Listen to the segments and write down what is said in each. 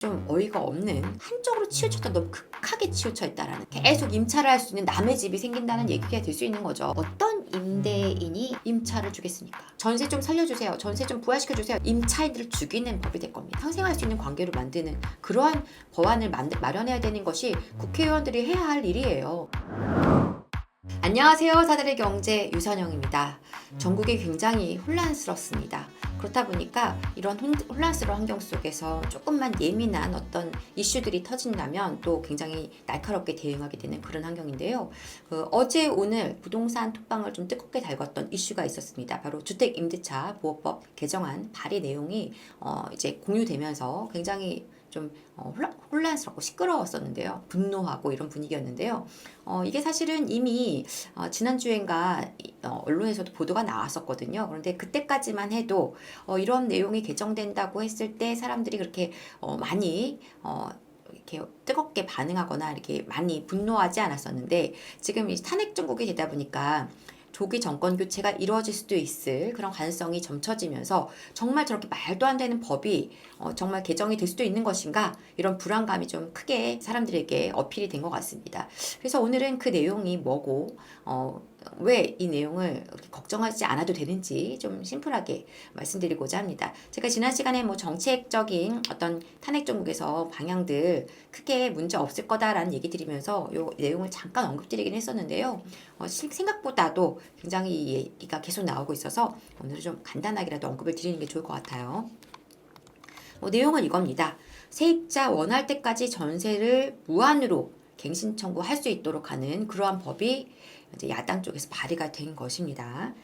좀 어이가 없는, 한쪽으로 치우쳤다, 너무 극하게 치우쳐 있다라는, 계속 임차를 할 수 있는 남의 집이 생긴다는 얘기가 될 수 있는 거죠. 어떤 임대인이 임차를 주겠습니까? 전세 좀 살려주세요, 전세 좀 부활시켜주세요. 임차인들을 죽이는 법이 될 겁니다. 상생할 수 있는 관계로 만드는 그러한 법안을 마련해야 되는 것이 국회의원들이 해야 할 일이에요. 안녕하세요. 사들의 경제 유선영입니다. 전국이 굉장히 혼란스럽습니다. 그렇다 보니까 이런 혼란스러운 환경 속에서 조금만 예민한 어떤 이슈들이 터진다면 또 굉장히 날카롭게 대응하게 되는 그런 환경인데요. 어제 오늘 부동산 톡방을 좀 뜨겁게 달궜던 이슈가 있었습니다. 바로 주택임대차 보호법 개정안 발의 내용이 이제 공유되면서 굉장히 좀 혼란스럽고 시끄러웠었는데요. 분노하고 이런 분위기였는데요. 이게 사실은 이미 지난주엔가 언론에서도 보도가 나왔었거든요. 그런데 그때까지만 해도 이런 내용이 개정된다고 했을 때 사람들이 그렇게 많이 이렇게 뜨겁게 반응하거나 이렇게 많이 분노하지 않았었는데, 지금 이 탄핵 정국이 되다 보니까 조기 정권 교체가 이루어질 수도 있을 그런 가능성이 점쳐지면서 정말 저렇게 말도 안 되는 법이 정말 개정이 될 수도 있는 것인가, 이런 불안감이 좀 크게 사람들에게 어필이 된 것 같습니다. 그래서 오늘은 그 내용이 뭐고 왜 이 내용을 그렇게 걱정하지 않아도 되는지 좀 심플하게 말씀드리고자 합니다. 제가 지난 시간에 뭐 정책적인 어떤 탄핵 정국에서 방향들 크게 문제 없을 거다라는 얘기 드리면서 이 내용을 잠깐 언급드리긴 했었는데요. 생각보다도 굉장히 이 얘기가 계속 나오고 있어서 오늘은 좀 간단하게라도 언급을 드리는 게 좋을 것 같아요. 내용은 이겁니다. 세입자 원할 때까지 전세를 무한으로 갱신 청구할 수 있도록 하는 그러한 법이 이제 야당 쪽에서 발의가 된 것입니다.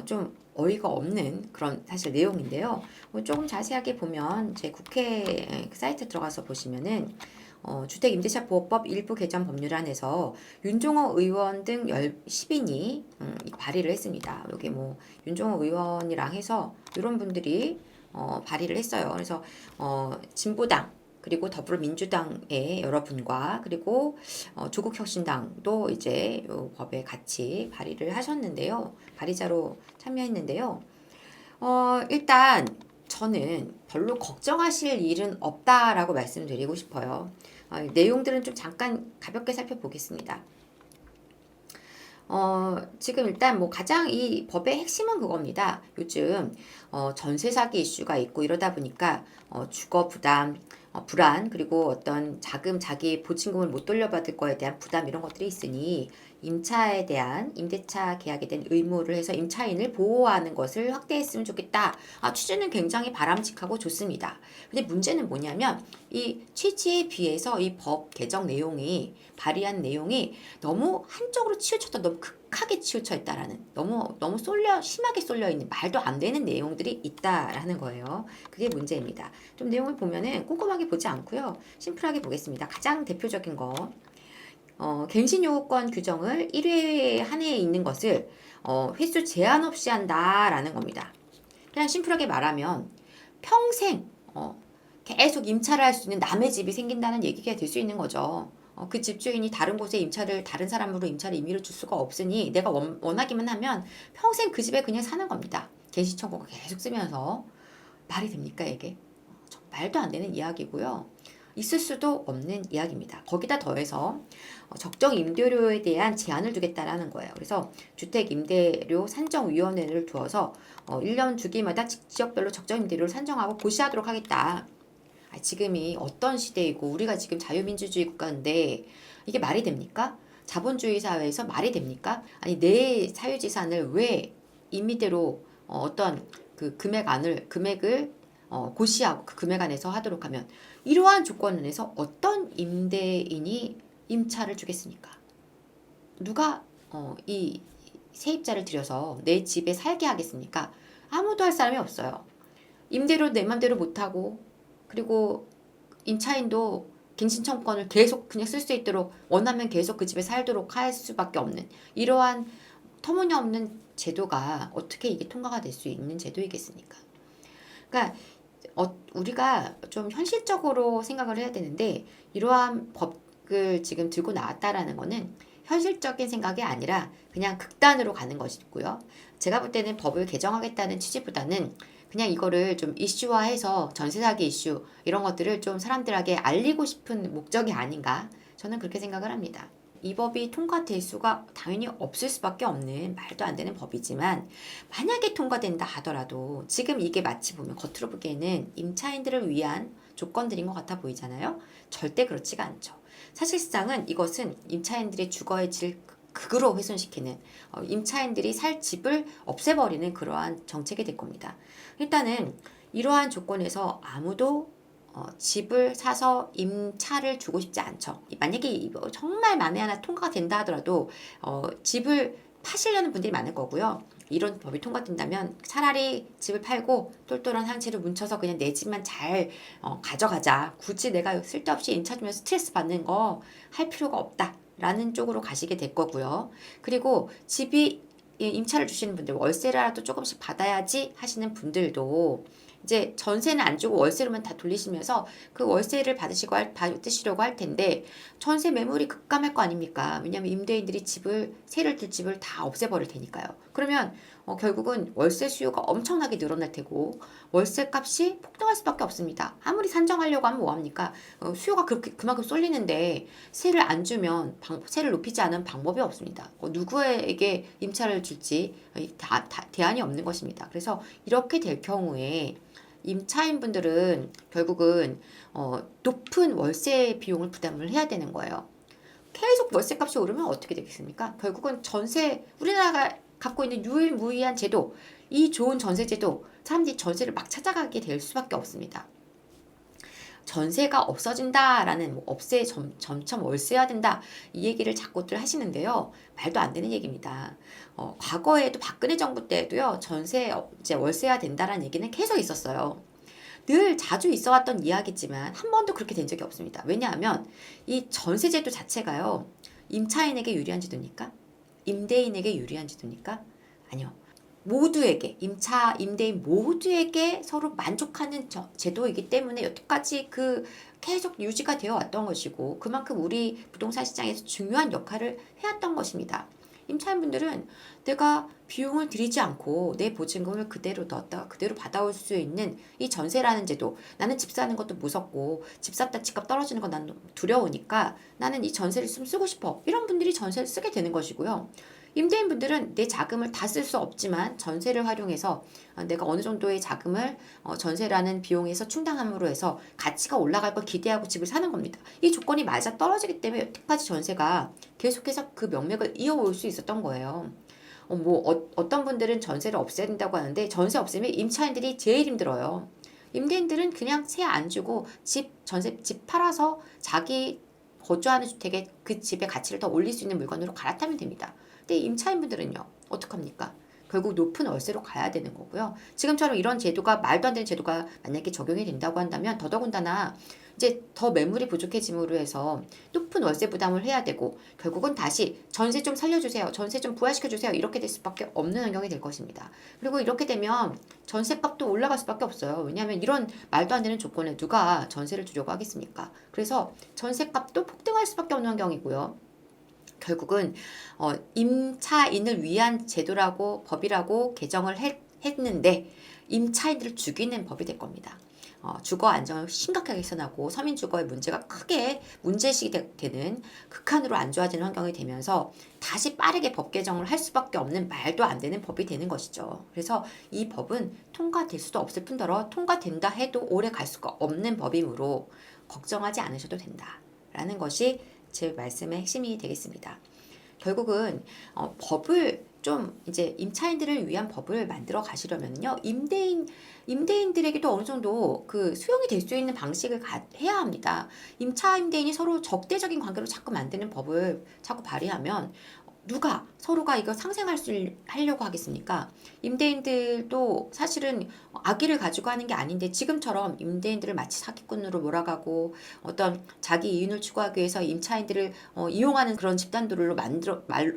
좀 어이가 없는 그런 사실 내용인데요. 조금 자세하게 보면 제 국회 사이트 들어가서 보시면은 주택임대차보호법 일부 개정 법률안에서 윤종호 의원 등 10인이 발의를 했습니다. 여기 뭐 윤종호 의원이랑 해서 이런 분들이 발의를 했어요. 그래서 진보당 그리고 더불어민주당의 여러분과 그리고 조국혁신당도 이제 이 법에 같이 발의를 하셨는데요. 발의자로 참여했는데요. 일단 저는 별로 걱정하실 일은 없다라고 말씀드리고 싶어요. 내용들은 좀 잠깐 가볍게 살펴보겠습니다. 지금 일단 뭐 가장 이 법의 핵심은 그겁니다. 요즘 전세 사기 이슈가 있고 이러다 보니까 주거 부담, 불안, 그리고 어떤 자금, 자기 보증금을 못 돌려받을 거에 대한 부담, 이런 것들이 있으니 임차에 대한 임대차 계약에 대한 의무를 해서 임차인을 보호하는 것을 확대했으면 좋겠다. 취지는 굉장히 바람직하고 좋습니다. 근데 문제는 뭐냐면 이 취지에 비해서 이 법 개정 내용이, 발의한 내용이 너무 한쪽으로 치우쳤다, 너무 극하게 치우쳐 있다라는, 너무 심하게 쏠려 있는, 말도 안 되는 내용들이 있다라는 거예요. 그게 문제입니다. 좀 내용을 보면은 꼼꼼하게 보지 않고요, 심플하게 보겠습니다. 가장 대표적인 거, 갱신 요구권 규정을 1회에 한 해에 있는 것을 횟수 제한 없이 한다라는 겁니다. 그냥 심플하게 말하면 평생 계속 임차를 할 수 있는 남의 집이 생긴다는 얘기가 될 수 있는 거죠. 그 집주인이 다른 곳에 다른 사람으로 임차를 임의로 줄 수가 없으니 내가 원하기만 하면 평생 그 집에 그냥 사는 겁니다. 갱신 청구가 계속 쓰면서. 말이 됩니까, 이게? 말도 안 되는 이야기고요. 있을 수도 없는 이야기입니다. 거기다 더해서 적정 임대료에 대한 제한을 두겠다라는 거예요. 그래서 주택임대료 산정위원회를 두어서 1년 주기마다 지역별로 적정 임대료를 산정하고 고시하도록 하겠다. 지금이 어떤 시대이고 우리가 지금 자유민주주의 국가인데 이게 말이 됩니까? 자본주의 사회에서 말이 됩니까? 아니, 내 사유지산을 왜 임의대로 어떤 그 금액을 고시하고 그 금액 안에서 하도록 하면, 이러한 조건 안에서 어떤 임대인이 임차를 주겠습니까? 누가 이 세입자를 들여서 내 집에 살게 하겠습니까? 아무도 할 사람이 없어요. 임대료 내 맘대로 못하고, 그리고 임차인도 갱신 청구권을 계속 그냥 쓸 수 있도록, 원하면 계속 그 집에 살도록 할 수밖에 없는 이러한 터무니없는 제도가 어떻게 이게 통과가 될 수 있는 제도이겠습니까? 그러니까 우리가 좀 현실적으로 생각을 해야 되는데, 이러한 법을 지금 들고 나왔다라는 거는 현실적인 생각이 아니라 그냥 극단으로 가는 것이고요. 제가 볼 때는 법을 개정하겠다는 취지보다는 그냥 이거를 좀 이슈화해서 전세 사기 이슈 이런 것들을 좀 사람들에게 알리고 싶은 목적이 아닌가 저는 그렇게 생각을 합니다. 이 법이 통과될 수가 당연히 없을 수밖에 없는 말도 안 되는 법이지만 만약에 통과된다 하더라도 지금 이게 마치 보면 겉으로 보기에는 임차인들을 위한 조건들인 것 같아 보이잖아요. 절대 그렇지가 않죠. 사실상은 이것은 임차인들의 주거의 질 극으로 훼손시키는 임차인들이 살 집을 없애버리는 그러한 정책이 될 겁니다. 일단은 이러한 조건에서 아무도 집을 사서 임차를 주고 싶지 않죠. 만약에 이거 정말 만에 하나 통과가 된다 하더라도 집을 파시려는 분들이 많을 거고요. 이런 법이 통과된다면 차라리 집을 팔고 똘똘한 상체를 뭉쳐서 그냥 내 집만 잘 가져가자. 굳이 내가 쓸데없이 임차 주면서 스트레스 받는 거 할 필요가 없다. 라는 쪽으로 가시게 될 거고요. 그리고 집이 임차를 주시는 분들 월세라도 조금씩 받아야지 하시는 분들도 이제 전세는 안 주고 월세로만 다 돌리시면서 그 월세를 받으시려고 할 텐데 전세 매물이 급감할 거 아닙니까? 왜냐하면 임대인들이 세를 들 집을 다 없애버릴 테니까요. 그러면 결국은 월세 수요가 엄청나게 늘어날 테고 월세 값이 폭등할 수밖에 없습니다. 아무리 산정하려고 하면 뭐합니까? 수요가 그만큼 쏠리는데 세를 안 주면 세를 높이지 않은 방법이 없습니다. 누구에게 임차를 줄지 대안이 없는 것입니다. 그래서 이렇게 될 경우에 임차인분들은 결국은 높은 월세 비용을 부담을 해야 되는 거예요. 계속 월세값이 오르면 어떻게 되겠습니까? 결국은 우리나라가 갖고 있는 유일무이한 제도, 이 좋은 전세 제도, 사람들이 전세를 막 찾아가게 될 수밖에 없습니다. 전세가 없어진다라는 점점 월세해야 된다 이 얘기를 자꾸들 하시는데요. 말도 안 되는 얘기입니다. 과거에도 박근혜 정부 때도요. 이제 월세해야 된다라는 얘기는 계속 있었어요. 늘 자주 있어왔던 이야기지만 한 번도 그렇게 된 적이 없습니다. 왜냐하면 이 전세제도 자체가요. 임차인에게 유리한 제도입니까? 임대인에게 유리한 제도입니까? 아니요. 모두에게 임대인 모두에게 서로 만족하는 제도이기 때문에 여태까지 계속 유지가 되어 왔던 것이고 그만큼 우리 부동산 시장에서 중요한 역할을 해왔던 것입니다. 임차인분들은 내가 비용을 들이지 않고 내 보증금을 그대로 넣었다가 그대로 받아올 수 있는 이 전세라는 제도, 나는 집 사는 것도 무섭고 집 샀다 집값 떨어지는 건 난 두려우니까 나는 이 전세를 좀 쓰고 싶어. 이런 분들이 전세를 쓰게 되는 것이고요. 임대인분들은 내 자금을 다 쓸 수 없지만 전세를 활용해서 내가 어느 정도의 자금을 전세라는 비용에서 충당함으로 해서 가치가 올라갈 걸 기대하고 집을 사는 겁니다. 이 조건이 맞아 떨어지기 때문에 여태까지 전세가 계속해서 그 명맥을 이어올 수 있었던 거예요. 어떤 분들은 전세를 없애야 된다고 하는데 전세 없애면 임차인들이 제일 힘들어요. 임대인들은 그냥 세 안 주고 집 팔아서 자기 거주하는 주택에 그 집의 가치를 더 올릴 수 있는 물건으로 갈아타면 됩니다. 근데 임차인분들은요, 어떡합니까? 결국 높은 월세로 가야 되는 거고요. 지금처럼 이런 제도가 말도 안 되는 제도가 만약에 적용이 된다고 한다면 더더군다나 이제 더 매물이 부족해짐으로 해서 높은 월세 부담을 해야 되고 결국은 다시 전세 좀 살려주세요. 전세 좀 부활시켜주세요. 이렇게 될 수밖에 없는 환경이 될 것입니다. 그리고 이렇게 되면 전세값도 올라갈 수밖에 없어요. 왜냐하면 이런 말도 안 되는 조건에 누가 전세를 주려고 하겠습니까? 그래서 전세값도 폭등할 수밖에 없는 환경이고요. 결국은 임차인을 위한 제도라고 법이라고 개정을 했는데 임차인들을 죽이는 법이 될 겁니다. 주거 안정을 심각하게 훼손하고 서민 주거의 문제가 크게 문제의식이 되는 극한으로 안 좋아지는 환경이 되면서 다시 빠르게 법 개정을 할 수밖에 없는 말도 안 되는 법이 되는 것이죠. 그래서 이 법은 통과될 수도 없을 뿐더러 통과된다 해도 오래 갈 수가 없는 법이므로 걱정하지 않으셔도 된다라는 것이 제 말씀의 핵심이 되겠습니다. 결국은 법을 좀 이제 임차인들을 위한 법을 만들어 가시려면요. 임대인들에게도 어느 정도 그 수용이 될 수 있는 방식을 해야 합니다. 임차 임대인이 서로 적대적인 관계로 자꾸 만드는 법을 자꾸 발의하면 누가 서로가 이거 하려고 하겠습니까? 임대인들도 사실은 악의를 가지고 하는 게 아닌데 지금처럼 임대인들을 마치 사기꾼으로 몰아가고 어떤 자기 이윤을 추구하기 위해서 임차인들을 이용하는 그런 집단들로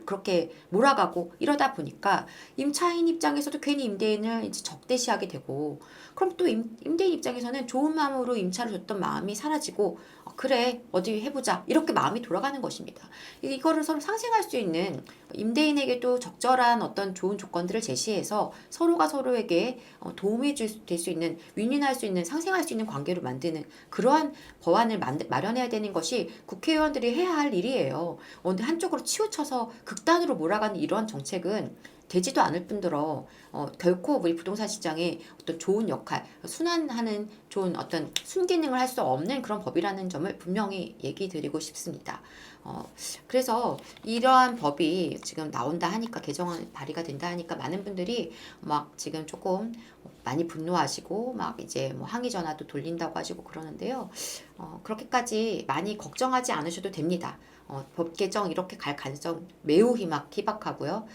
그렇게 몰아가고 이러다 보니까 임차인 입장에서도 괜히 임대인을 이제 적대시하게 되고 그럼 또 임대인 입장에서는 좋은 마음으로 임차를 줬던 마음이 사라지고 그래 어디 해보자 이렇게 마음이 돌아가는 것입니다. 이거를 서로 상생할 수 있는 정책은 임대인에게도 적절한 어떤 좋은 조건들을 제시해서 서로가 서로에게 도움이 될 수 있는, 윈윈할 수 있는, 상생할 수 있는 관계로 만드는 그러한 법안을 마련해야 되는 것이 국회의원들이 해야 할 일이에요. 한쪽으로 치우쳐서 극단으로 몰아가는 이러한 정책은 되지도 않을 뿐더러 결코 우리 부동산 시장에 어떤 좋은 역할, 순환하는 좋은 어떤 순기능을 할 수 없는 그런 법이라는 점을 분명히 얘기 드리고 싶습니다. 그래서 이러한 법이 지금 나온다 하니까, 개정안 발의가 된다 하니까 많은 분들이 막 지금 조금 많이 분노하시고 막 이제 뭐 항의 전화도 돌린다고 하시고 그러는데요. 그렇게까지 많이 걱정하지 않으셔도 됩니다. 법 개정 이렇게 갈 가능성 매우 희박하고요.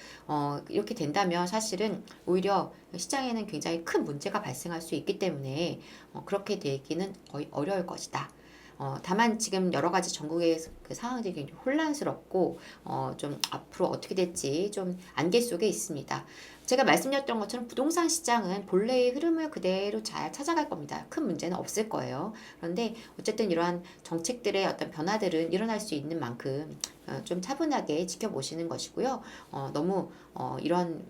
이렇게 된다면 사실은 오히려 시장에는 굉장히 큰 문제가 발생할 수 있기 때문에 그렇게 되기는 거의 어려울 것이다. 다만 지금 여러 가지 전국의 그 상황들이 굉장히 혼란스럽고 좀 앞으로 어떻게 될지 좀 안개 속에 있습니다. 제가 말씀드렸던 것처럼 부동산 시장은 본래의 흐름을 그대로 잘 찾아갈 겁니다. 큰 문제는 없을 거예요. 그런데 어쨌든 이러한 정책들의 어떤 변화들은 일어날 수 있는 만큼 좀 차분하게 지켜보시는 것이고요. 너무 이런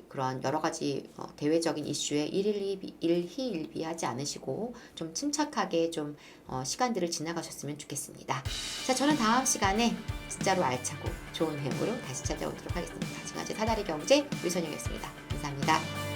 그런 여러 가지 대외적인 이슈에 일희일비하지 않으시고 좀 침착하게 좀 시간들을 지나가셨으면 좋겠습니다. 자, 저는 다음 시간에 진짜로 알차고 좋은 내용으로 다시 찾아오도록 하겠습니다. 지금까지 사다리 경제 유선영이었습니다. 감사합니다.